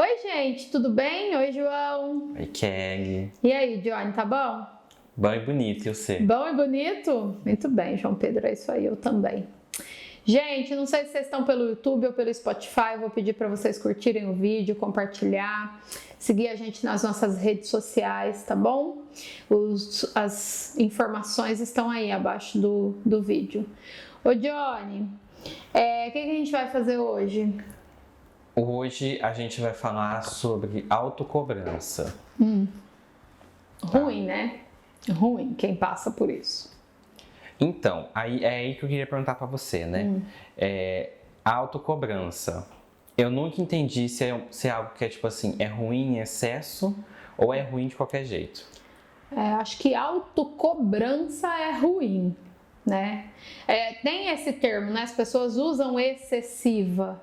Oi, gente, tudo bem? Oi, João. Oi, Kelly. E aí, Johnny, tá bom? Bom e bonito, eu sei. Bom e bonito? Muito bem, João Pedro, é isso aí, eu também. Gente, não sei se vocês estão pelo YouTube ou pelo Spotify, eu vou pedir para vocês curtirem o vídeo, compartilhar, seguir a gente nas nossas redes sociais, tá bom? As informações estão aí abaixo do vídeo. Ô, Johnny, o que a gente vai fazer hoje? Hoje a gente vai falar sobre autocobrança. Ruim, né? Ruim quem passa por isso. Então, é aí que eu queria perguntar pra você, né? A autocobrança. Eu nunca entendi se é algo que é tipo assim, é ruim em excesso ou é ruim de qualquer jeito. Acho que autocobrança é ruim, né? Tem esse termo, né? As pessoas usam excessiva.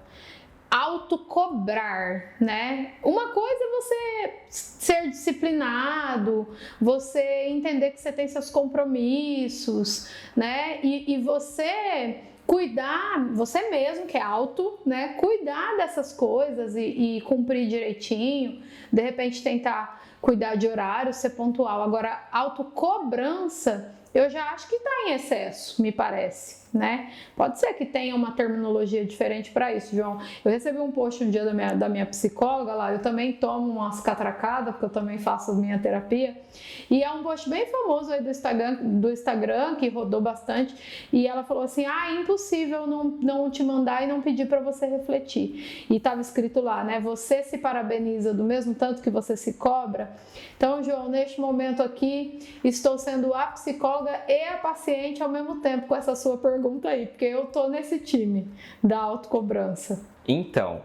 Autocobrar, né? Uma coisa é você ser disciplinado, você entender que você tem seus compromissos, né? E você cuidar, você mesmo que é auto, né? Cuidar dessas coisas e cumprir direitinho, de repente tentar cuidar de horário, ser pontual. Agora, autocobrança, eu já acho que está em excesso, me parece, né? Pode ser que tenha uma terminologia diferente para isso, João. Eu recebi um post um dia da minha psicóloga lá, eu também tomo umas catracadas, porque eu também faço a minha terapia, e é um post bem famoso aí do Instagram que rodou bastante, e ela falou assim, é impossível não te mandar e não pedir para você refletir. E estava escrito lá, né? Você se parabeniza do mesmo tanto que você se cobra? Então, João, neste momento aqui, estou sendo a psicóloga e a paciente ao mesmo tempo com essa sua pergunta aí, porque eu tô nesse time da autocobrança. Então,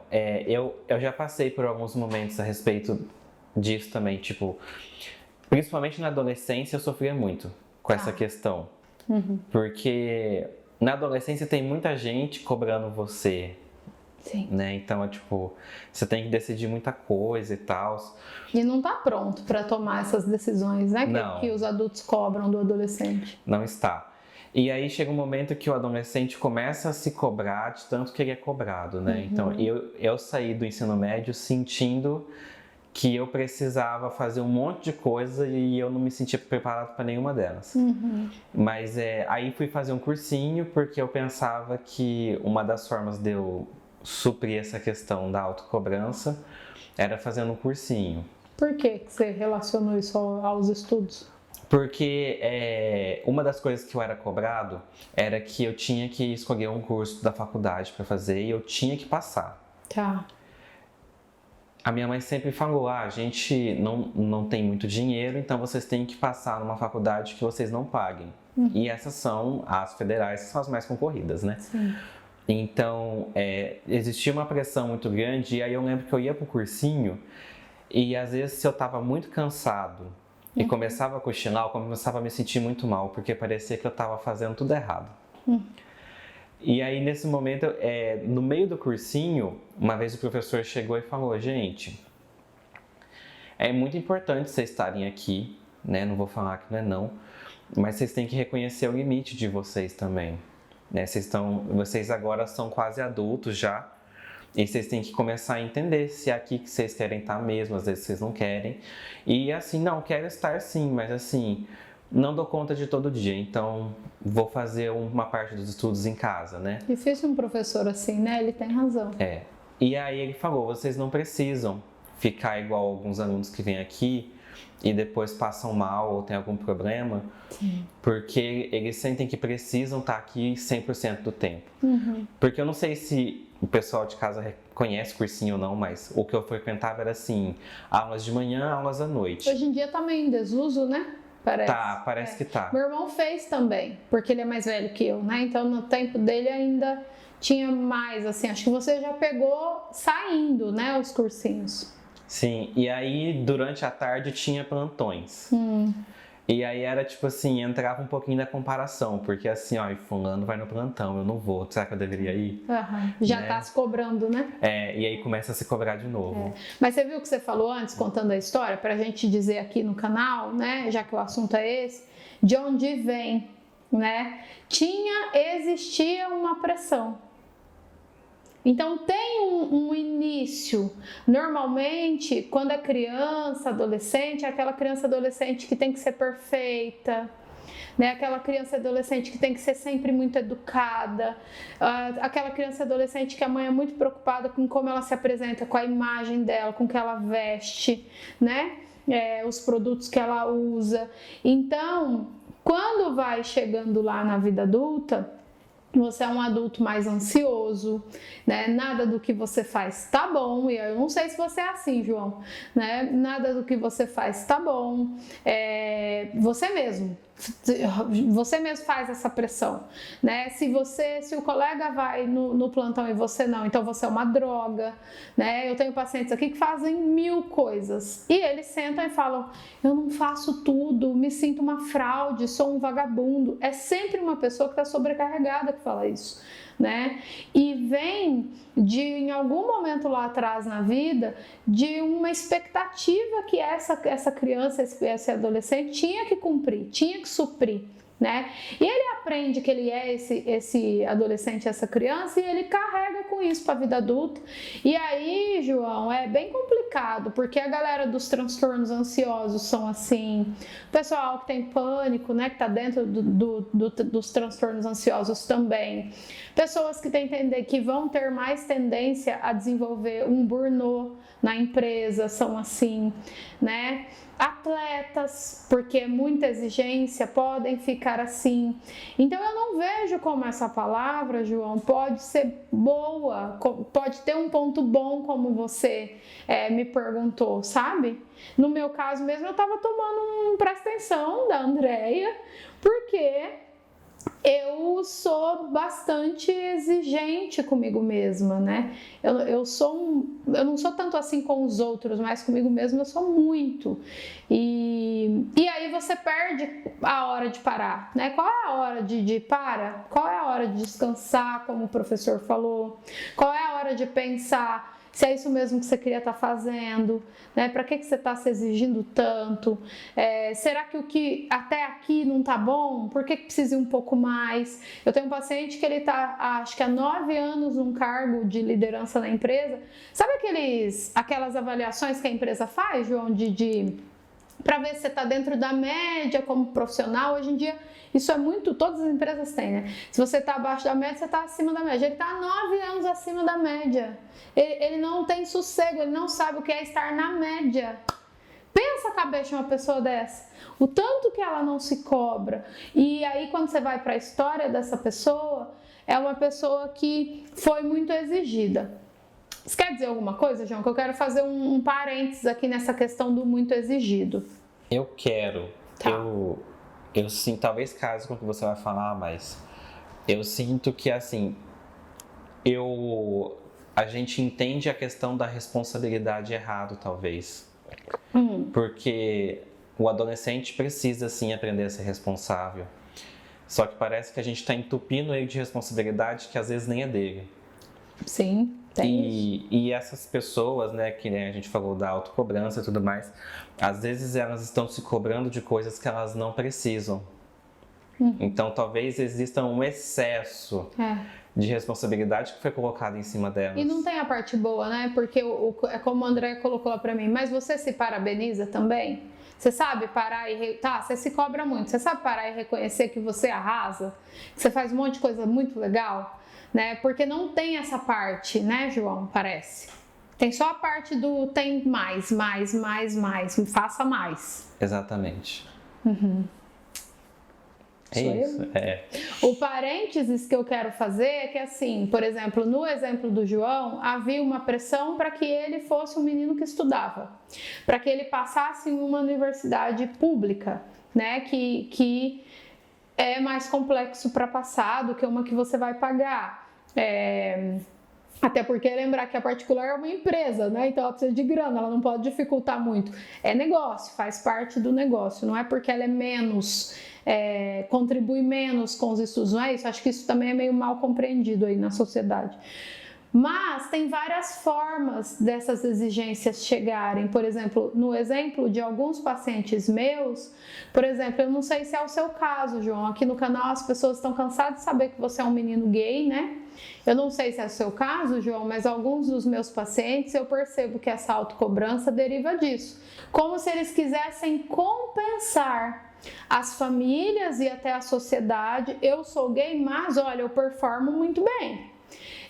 eu já passei por alguns momentos a respeito disso também, tipo, principalmente na adolescência eu sofria muito com essa questão, porque na adolescência tem muita gente cobrando você. Sim. Né? Então, tipo, você tem que decidir muita coisa e tal. E não tá pronto para tomar essas decisões, né? Que os adultos cobram do adolescente. Não está. E aí chega um momento que o adolescente começa a se cobrar de tanto que ele é cobrado, né? Então, eu saí do ensino médio sentindo que eu precisava fazer um monte de coisa e eu não me sentia preparado para nenhuma delas. Mas aí fui fazer um cursinho porque eu pensava que uma das formas de eu suprir essa questão da autocobrança era fazendo um cursinho. Por que você relacionou isso aos estudos? Porque uma das coisas que eu era cobrado era que eu tinha que escolher um curso da faculdade para fazer e eu tinha que passar. Tá. A minha mãe sempre falou, a gente não tem muito dinheiro, então vocês têm que passar numa faculdade que vocês não paguem. E essas são as federais, que são as mais concorridas, né? Sim. Então, existia uma pressão muito grande e aí eu lembro que eu ia pro cursinho e às vezes se eu tava muito cansado e começava a cochilar, eu começava a me sentir muito mal, porque parecia que eu tava fazendo tudo errado. E aí nesse momento, no meio do cursinho, uma vez o professor chegou e falou, gente, é muito importante vocês estarem aqui, né? Não vou falar que não, mas vocês têm que reconhecer o limite de vocês também. Né? Vocês agora são quase adultos já e vocês têm que começar a entender se é aqui que vocês querem estar mesmo, às vezes vocês não querem. E assim, não, quero estar sim, mas assim, não dou conta de todo dia, então vou fazer uma parte dos estudos em casa, né? Difícil um professor assim, né? Ele tem razão. E aí ele falou, vocês não precisam ficar igual alguns alunos que vêm aqui e depois passam mal ou tem algum problema, porque eles sentem que precisam estar aqui 100% do tempo. Porque eu não sei se o pessoal de casa conhece cursinho ou não, mas o que eu frequentava era assim, aulas de manhã, aulas à noite. Hoje em dia tá meio em desuso, né? Parece. Tá, parece que tá. Meu irmão fez também, porque ele é mais velho que eu, né? Então no tempo dele ainda tinha mais, assim, acho que você já pegou saindo, né, os cursinhos. Sim, e aí durante a tarde tinha plantões. E aí era tipo assim, entrava um pouquinho da comparação, porque assim, ó, fulano vai no plantão, eu não vou, será que eu deveria ir? Já né? tá se cobrando, né? E aí começa a se cobrar de novo. Mas você viu o que você falou antes, contando a história, pra gente dizer aqui no canal, né, já que o assunto é esse, de onde vem, né? Existia uma pressão. Então tem um início início, normalmente, quando é criança, adolescente, é aquela criança adolescente que tem que ser perfeita, né? Aquela criança adolescente que tem que ser sempre muito educada, aquela criança adolescente que a mãe é muito preocupada com como ela se apresenta, com a imagem dela, com o que ela veste, né? Os produtos que ela usa. Então, quando vai chegando lá na vida adulta, você é um adulto mais ansioso, né? Nada do que você faz tá bom, e eu não sei se você é assim, João, né? Nada do que você faz tá bom, você mesmo faz essa pressão, né? Se o colega vai no plantão e você não, então você é uma droga, né? Eu tenho pacientes aqui que fazem 1000 coisas e eles sentam e falam: eu não faço tudo, me sinto uma fraude, sou um vagabundo. É sempre uma pessoa que está sobrecarregada que fala isso, né? E vem em algum momento lá atrás na vida, de uma expectativa que essa criança, esse adolescente tinha que cumprir, tinha que suprir, né? E ele aprende que ele é esse adolescente, essa criança, e ele carrega com isso para a vida adulta. E aí, João, é bem complicado, porque a galera dos transtornos ansiosos são assim, o pessoal que tem pânico, né, que está dentro dos transtornos ansiosos também, pessoas que que vão ter mais tendência a desenvolver um burnout na empresa, são assim, né? Atletas, porque muita exigência, podem ficar assim. Então eu não vejo como essa palavra, João, pode ser boa, pode ter um ponto bom, como você me perguntou, sabe? No meu caso mesmo, eu estava tomando presta atenção da Andréia, porque eu sou bastante exigente comigo mesma, né? Eu não sou tanto assim com os outros, mas comigo mesma eu sou muito. E aí você perde a hora de parar, né? Qual é a hora de parar? Qual é a hora de descansar, como o professor falou? Qual é a hora de pensar se é isso mesmo que você queria estar fazendo, né? Para que você está se exigindo tanto? Será que o que até aqui não está bom? Por que precisa ir um pouco mais? Eu tenho um paciente que ele está, acho que há 9 anos num cargo de liderança na empresa. Sabe aquelas avaliações que a empresa faz, João, para ver se você está dentro da média como profissional? Hoje em dia isso é muito, todas as empresas têm, né? Se você está abaixo da média, você está acima da média. Ele está há 9 anos acima da média. Ele não tem sossego, ele não sabe o que é estar na média. Pensa a cabeça de uma pessoa dessa, o tanto que ela não se cobra. E aí quando você vai para a história dessa pessoa, é uma pessoa que foi muito exigida. Você quer dizer alguma coisa, João? Que eu quero fazer um parênteses aqui nessa questão do muito exigido. Eu quero. Tá. Eu sinto, talvez case com o que você vai falar, mas eu sinto que assim, a gente entende a questão da responsabilidade errado, talvez. Porque o adolescente precisa sim aprender a ser responsável. Só que parece que a gente está entupindo ele de responsabilidade que às vezes nem é dele. Sim, tem e essas pessoas, né, que a gente falou da autocobrança e tudo mais, às vezes elas estão se cobrando de coisas que elas não precisam. Então talvez exista um excesso de responsabilidade que foi colocado em cima delas. E não tem a parte boa, né? Porque é como o André colocou lá pra mim, mas você se parabeniza também? Você sabe parar você se cobra muito, você sabe parar e reconhecer que você arrasa? Que você faz um monte de coisa muito legal? Né? Porque não tem essa parte, né, João? Parece. Tem só a parte do tem mais, faça mais. Exatamente. É isso. O parênteses que eu quero fazer é que, assim, por exemplo, no exemplo do João, havia uma pressão para que ele fosse um menino que estudava, para que ele passasse em uma universidade pública, né, que é mais complexo para passar do que uma que você vai pagar. Até porque lembrar que a particular é uma empresa, né? Então ela precisa de grana, ela não pode dificultar muito. É negócio, faz parte do negócio, não é porque ela é menos, contribui menos com os estudos, não é isso? Acho que isso também é meio mal compreendido aí na sociedade. Mas tem várias formas dessas exigências chegarem. Por exemplo, no exemplo de alguns pacientes meus, por exemplo, eu não sei se é o seu caso, João, aqui no canal as pessoas estão cansadas de saber que você é um menino gay, né? Eu não sei se é o seu caso, João, mas alguns dos meus pacientes eu percebo que essa autocobrança deriva disso. Como se eles quisessem compensar as famílias e até a sociedade. Eu sou gay, mas olha, eu performo muito bem.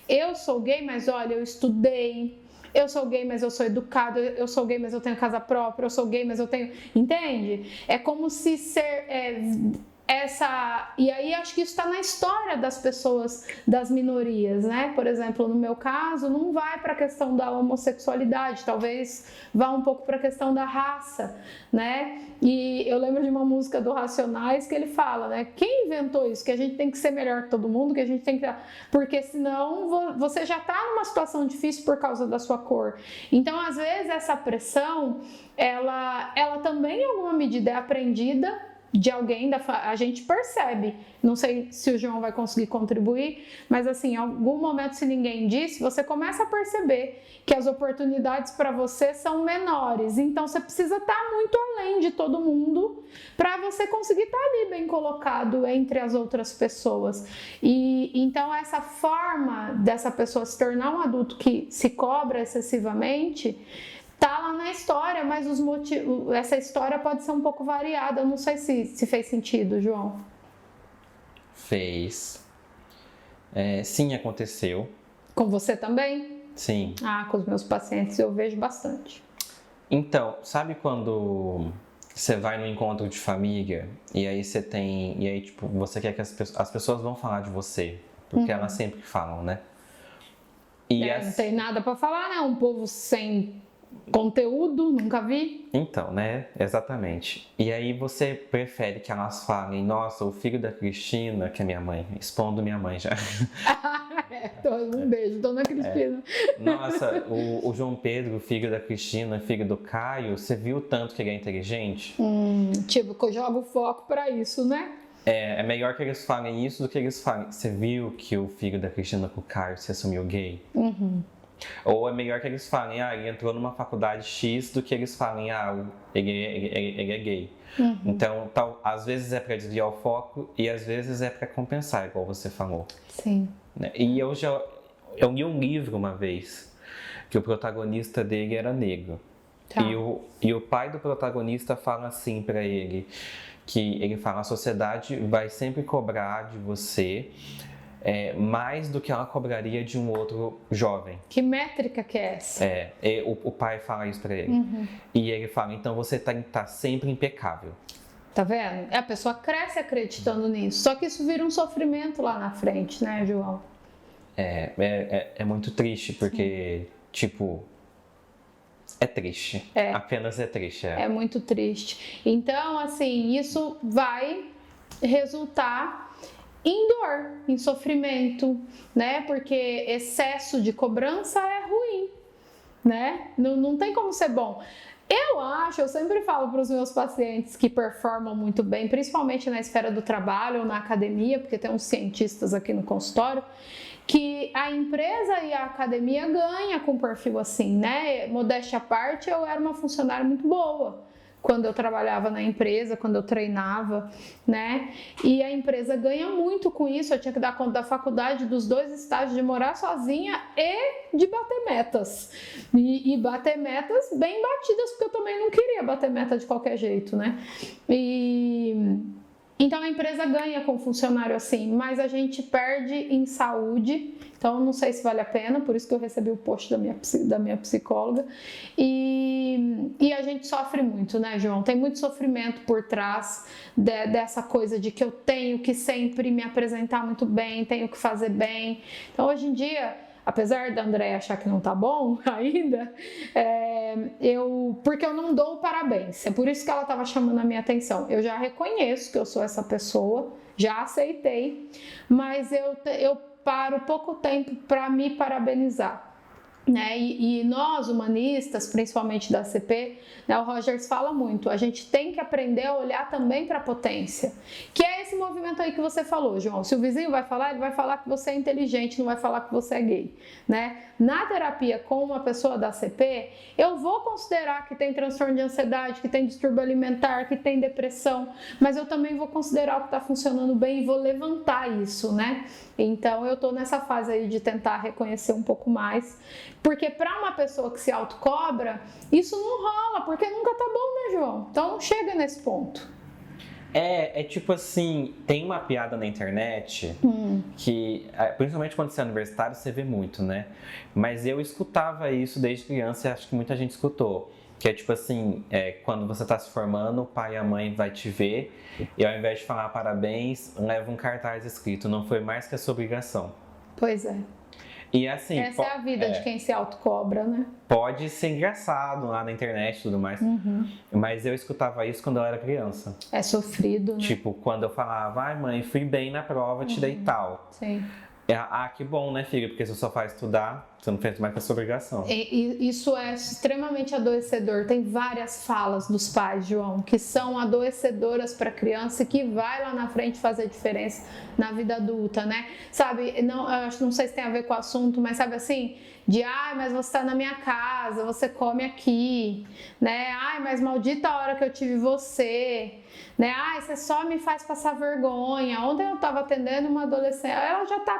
Eu sou gay, mas olha, eu estudei. Eu sou gay, mas eu sou educado. Eu sou gay, mas eu tenho casa própria. Eu sou gay, mas eu tenho... Entende? É como se ser... E aí acho que isso está na história das pessoas, das minorias, né? Por exemplo, no meu caso, não vai para a questão da homossexualidade, talvez vá um pouco para a questão da raça, né? E eu lembro de uma música do Racionais que ele fala, né? Quem inventou isso? Que a gente tem que ser melhor que todo mundo, que a gente tem que... Porque senão você já está numa situação difícil por causa da sua cor. Então, às vezes, essa pressão, ela também, em alguma medida, é aprendida de alguém, a gente percebe, não sei se o João vai conseguir contribuir, mas assim, em algum momento, se ninguém disse, você começa a perceber que as oportunidades para você são menores, então você precisa estar muito além de todo mundo para você conseguir estar ali bem colocado entre as outras pessoas. E então essa forma dessa pessoa se tornar um adulto que se cobra excessivamente tá lá na história, mas essa história pode ser um pouco variada. Eu não sei se fez sentido, João. Fez. Sim, aconteceu. Com você também? Sim. Com os meus pacientes eu vejo bastante. Então, sabe quando você vai no encontro de família e aí tipo, você quer que as pessoas vão falar de você, porque elas sempre falam, né? Não tem nada pra falar, né? Um povo sem conteúdo, nunca vi. Então, né? Exatamente. E aí você prefere que elas falem, nossa, o filho da Cristina, que é minha mãe, expondo minha mãe já. Um beijo, dona Cristina. Nossa, o João Pedro, o filho da Cristina, filho do Caio, você viu o tanto que ele é inteligente? Tipo, que eu jogo foco pra isso, né? É melhor que eles falem isso do que eles falem, você viu que o filho da Cristina com o Caio se assumiu gay? Ou é melhor que eles falem, ele entrou numa faculdade X, do que eles falem, ele é gay. Então, às vezes é para desviar o foco e às vezes é para compensar, igual você falou. Sim. E eu li um livro uma vez, que o protagonista dele era negro. Tá. E o pai do protagonista fala assim para ele, que ele fala, a sociedade vai sempre cobrar de você mais do que ela cobraria de um outro jovem. Que métrica que é essa? O pai fala isso pra ele. E ele fala, então você tem que estar sempre impecável. Tá vendo? A pessoa cresce acreditando nisso. Só que isso vira um sofrimento lá na frente, né, João? É muito triste, porque, tipo... É triste. Apenas é triste. É muito triste. Então, assim, isso vai resultar em dor, em sofrimento, né? Porque excesso de cobrança é ruim, né? Não tem como ser bom. Eu sempre falo para os meus pacientes que performam muito bem, principalmente na esfera do trabalho ou na academia, porque tem uns cientistas aqui no consultório, que a empresa e a academia ganham com um perfil assim, né? Modéstia à parte, eu era uma funcionária muito boa quando eu trabalhava na empresa, quando eu treinava, né? E a empresa ganha muito com isso. Eu tinha que dar conta da faculdade, dos 2 estágios, de morar sozinha e de bater metas. E bater metas bem batidas, porque eu também não queria bater meta de qualquer jeito, né? Então a empresa ganha com funcionário assim, mas a gente perde em saúde. Então não sei se vale a pena, por isso que eu recebi o post da minha psicóloga. E a gente sofre muito, né, João? Tem muito sofrimento por trás dessa coisa de que eu tenho que sempre me apresentar muito bem, tenho que fazer bem. Então hoje em dia, apesar da Andréia achar que não tá bom ainda, porque eu não dou o parabéns. É por isso que ela tava chamando a minha atenção. Eu já reconheço que eu sou essa pessoa, já aceitei, mas eu paro pouco tempo para me parabenizar. né? E nós, humanistas, principalmente da ACP, né, o Rogers fala muito, a gente tem que aprender a olhar também para a potência, que é esse movimento aí que você falou, João. Se o vizinho vai falar, ele vai falar que você é inteligente, não vai falar que você é gay, né? Na terapia com uma pessoa da ACP, eu vou considerar que tem transtorno de ansiedade, que tem distúrbio alimentar, que tem depressão, mas eu também vou considerar o que está funcionando bem e vou levantar isso, né? Então eu tô nessa fase aí de tentar reconhecer um pouco mais, porque para uma pessoa que se autocobra, isso não rola, porque nunca tá bom, né, João? Então não chega nesse ponto. É tipo assim, tem uma piada na internet que, principalmente quando você é universitário, você vê muito, né? Mas eu escutava isso desde criança e acho que muita gente escutou. Que é tipo assim, quando você tá se formando, o pai e a mãe vai te ver e ao invés de falar parabéns, leva um cartaz escrito, não foi mais que a sua obrigação. Pois é. E assim, essa é a vida de quem se autocobra, né? Pode ser engraçado lá na internet e tudo mais, mas eu escutava isso quando eu era criança. É sofrido, né? Tipo, quando eu falava, ai mãe, fui bem na prova, te dei tal. Sim. Que bom, né, filho? Porque se você só faz estudar, você não fez mais que a sua obrigação. E isso é extremamente adoecedor. Tem várias falas dos pais, João, que são adoecedoras para a criança e que vai lá na frente fazer diferença na vida adulta, né? Sabe, não sei se tem a ver com o assunto, mas sabe assim, mas você está na minha casa, você come aqui, né? Mas maldita a hora que eu tive você, né? Você só me faz passar vergonha. Ontem eu estava atendendo uma adolescente, ela já tá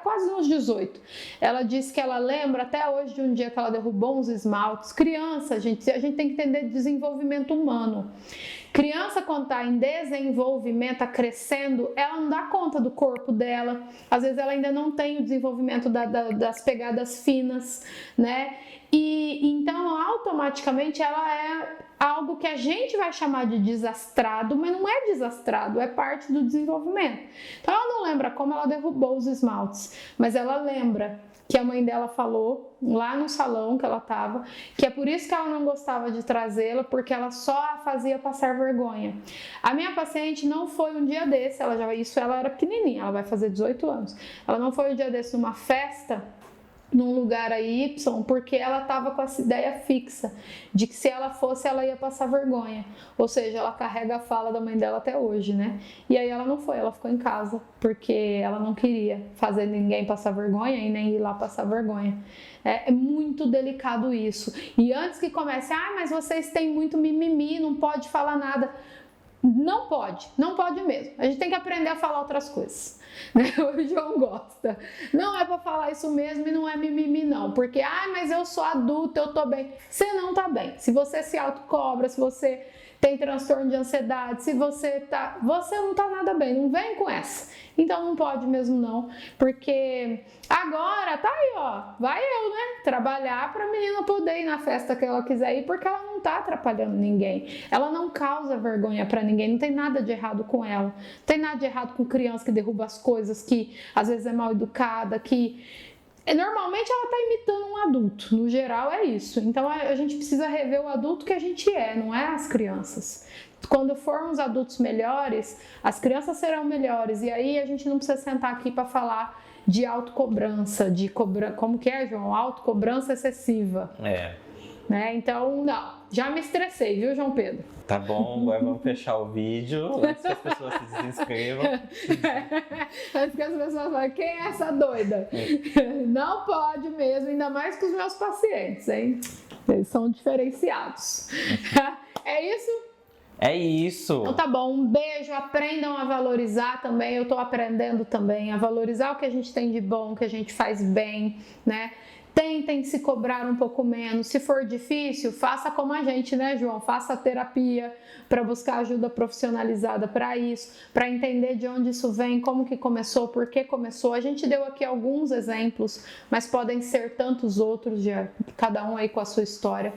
quase nos 18. Ela disse que ela lembra até hoje de um dia que ela derrubou uns esmaltes. Criança, a gente tem que entender desenvolvimento humano. Criança, quando está em desenvolvimento, está crescendo, ela não dá conta do corpo dela. Às vezes ela ainda não tem o desenvolvimento das pegadas finas, né? E então, automaticamente, ela é algo que a gente vai chamar de desastrado, mas não é desastrado, é parte do desenvolvimento. Então, ela não lembra como ela derrubou os esmaltes, mas ela lembra que a mãe dela falou lá no salão que ela estava, que é por isso que ela não gostava de trazê-la, porque ela só a fazia passar vergonha. A minha paciente não foi um dia desse, ela era pequenininha, ela vai fazer 18 anos. Ela não foi um dia desse numa festa, num lugar aí Y, porque ela estava com essa ideia fixa de que se ela fosse, ela ia passar vergonha. Ou seja, ela carrega a fala da mãe dela até hoje, né? E aí ela não foi, ela ficou em casa, porque ela não queria fazer ninguém passar vergonha e nem ir lá passar vergonha. É muito delicado isso. E antes que comece, mas vocês têm muito mimimi, não pode falar nada. Não pode mesmo. A gente tem que aprender a falar outras coisas. O João gosta. Não é pra falar isso mesmo e não é mimimi não. Porque, mas eu sou adulta, eu tô bem. Você não tá bem. Se você se autocobra, se você tem transtorno de ansiedade, se você não tá nada bem, não vem com essa. Então não pode mesmo não, porque agora tá aí, vai eu, né, trabalhar pra menina poder ir na festa que ela quiser ir, porque ela não tá atrapalhando ninguém, ela não causa vergonha pra ninguém, não tem nada de errado com ela, não tem nada de errado com criança que derruba as coisas, que às vezes é mal educada, que normalmente ela está imitando um adulto, no geral é isso. Então a gente precisa rever o adulto que a gente é, não é as crianças. Quando formos adultos melhores, as crianças serão melhores. E aí a gente não precisa sentar aqui para falar de autocobrança, como que é, João? Autocobrança excessiva. Né? Então, não, já me estressei, viu, João Pedro? Tá bom, agora vamos fechar o vídeo antes que as pessoas se desinscrevam. Antes que as pessoas falem, quem é essa doida? Não pode mesmo, ainda mais com os meus pacientes, hein? Eles são diferenciados. É isso? É isso. Então tá bom, um beijo, aprendam a valorizar também, eu tô aprendendo também a valorizar o que a gente tem de bom, o que a gente faz bem, né? Tentem se cobrar um pouco menos. Se for difícil, faça como a gente, né, João? Faça terapia para buscar ajuda profissionalizada para isso, para entender de onde isso vem, como que começou, por que começou. A gente deu aqui alguns exemplos, mas podem ser tantos outros, cada um aí com a sua história,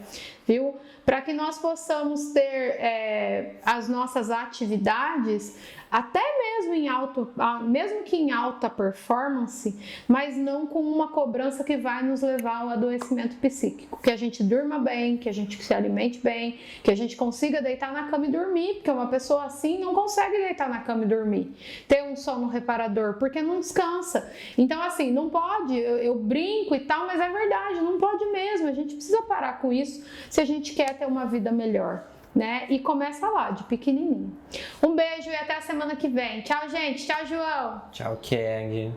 viu? Para que nós possamos ter as nossas atividades, até mesmo que em alta performance, mas não com uma cobrança que vai nos levar ao adoecimento psíquico. Que a gente durma bem, que a gente se alimente bem, que a gente consiga deitar na cama e dormir, porque uma pessoa assim não consegue deitar na cama e dormir, ter um sono reparador, porque não descansa. Então assim, não pode, eu brinco e tal, mas é verdade, não pode mesmo, a gente precisa parar com isso se a gente quer ter uma vida melhor, né? E começa lá, de pequenininho. Um beijo e até a semana que vem. Tchau, gente. Tchau, João. Tchau, Keg.